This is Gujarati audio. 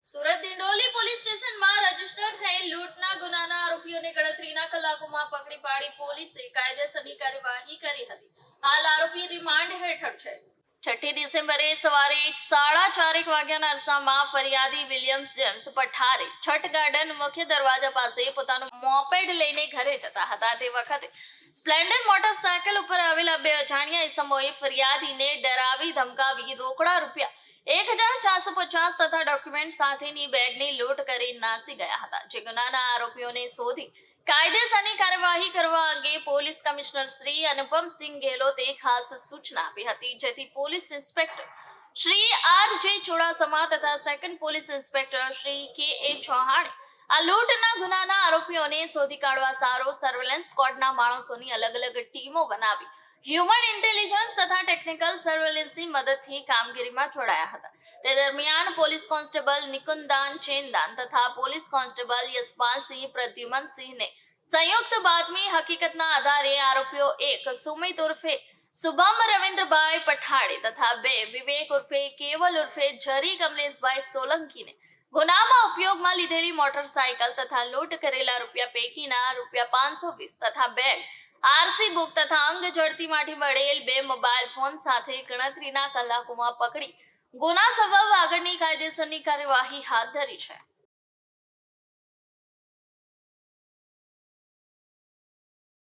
સુરત દિંડોલી પોલીસ સ્ટેશનમાં રજીસ્ટર થયેલ લૂંટના ગુનાના આરોપીઓને ગણતરીના કલાકોમાં પકડી પાડી પોલીસે કાયદેસરની કાર્યવાહી કરી હતી. હાલ આરોપી રિમાન્ડ હેઠળ છે. 6 ડિસેમ્બરે સવારે 4:30 વાગ્યાના અરસામાં ફરિયાદી વિલિયમ્સ જેમ્સ પઠારે છઠ ગાર્ડન મુખ્ય દરવાજા પાસે પોતાનું મોપેડ લઈને ઘરે જતા હતા. તે વખતે સ્પ્લેન્ડર મોટરસાયકલ ઉપર આવેલા બે અજાણ્યા ઇસમોએ ફરિયાદીને ડરાવી ધમકાવી રોકડા રૂપિયા 1450 તથા ડોક્યુમેન્ટ સાથેની બેગની લૂંટ કરી નાસી ગયા હતા. જે ગુનાના આરોપીઓને શોધી કાયદેસરની કાર્યવાહી કરવા અંગે પોલીસ કમિશનર શ્રી અનુપમસિંહ ગેહલોતે ખાસ સૂચના આપી હતી, જેથી પોલીસ ઇન્સ્પેક્ટર શ્રી આર.જે. ચુડાસમા તથા સેકન્ડ પોલીસ ઇન્સ્પેક્ટર શ્રી કે.એ. ચૌહાણે આ લૂંટના ગુનાના આરોપીઓને શોધી કાઢવા સારો સર્વેલન્સ સ્ક્વોડના માણસોની અલગ અલગ ટીમો બનાવી હ્યુમન ઇન્ટેલિજન્સ તથા ટેકનિકલ સર્વેલન્સની મદદથી કામગીરીમાં જોડાયા હતા. તે દરમિયાન પોલીસ કોન્સ્ટેબલ નિકુંદાન ચેનદાન તથા પોલીસ કોન્સ્ટેબલ યશપાલસિંહ પ્રદ્યુમનસિંહને સંયુક્ત બાતમી હકીકતના આધારે આરોપીઓ 1 સુમિત ઉર્ફે શુભમ રવિન્દ્રભાઈ પઠાડે તથા 2 વિવેક ઉર્ફે કેવલ ઉર્ફે જરી કમલેશભાઈ સોલંકીને ગુનામાં ઉપયોગમાં લીધેલી મોટરસાયકલ તથા લૂંટ કરેલા રૂપિયા પૈકીના રૂપિયા 520 તથા બેગ આરસી બુક તથા અંગ ઝડતીમાંથી મળેલ 2 મોબાઈલ ફોન સાથે ગણતરીના કલાકોમાં પકડી ગુના સબબ આગળની કાયદેસરની કાર્યવાહી હાથ ધરી છે.